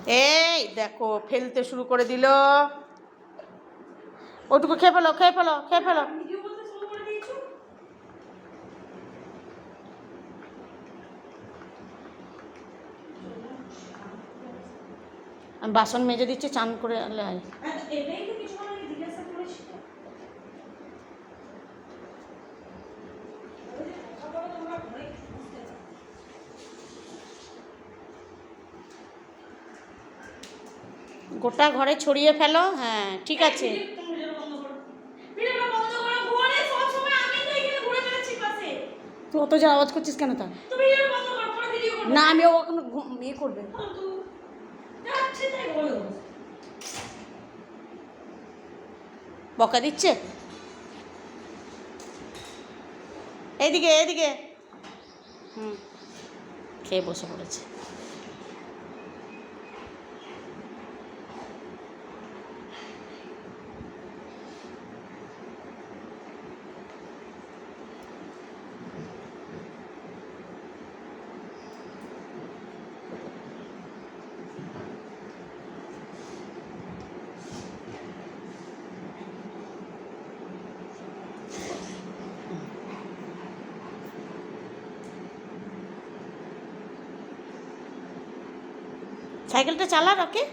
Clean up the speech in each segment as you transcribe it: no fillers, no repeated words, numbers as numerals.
এই দেখো ফেলতে শুরু করে দিল। ওটুকু খেয়ে ফেলো, খেয়ে ফেলো, খেয়ে ফেলো। আমি বাসন মেজে দিচ্ছি, চান করে আয়। গোটা ঘরে ছড়িয়ে ফেলো। হ্যাঁ ঠিক আছে। তুই অত যা আওয়াজ করছিস কেন? তা না, আমি ও এখন ইয়ে করবে। বকা দিচ্ছে। এইদিকে এইদিকে। খেয়ে বসে পড়েছে। সাইকেলটা চালা, ওকে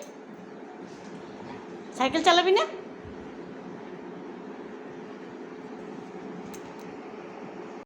সাইকেল চালাবি না?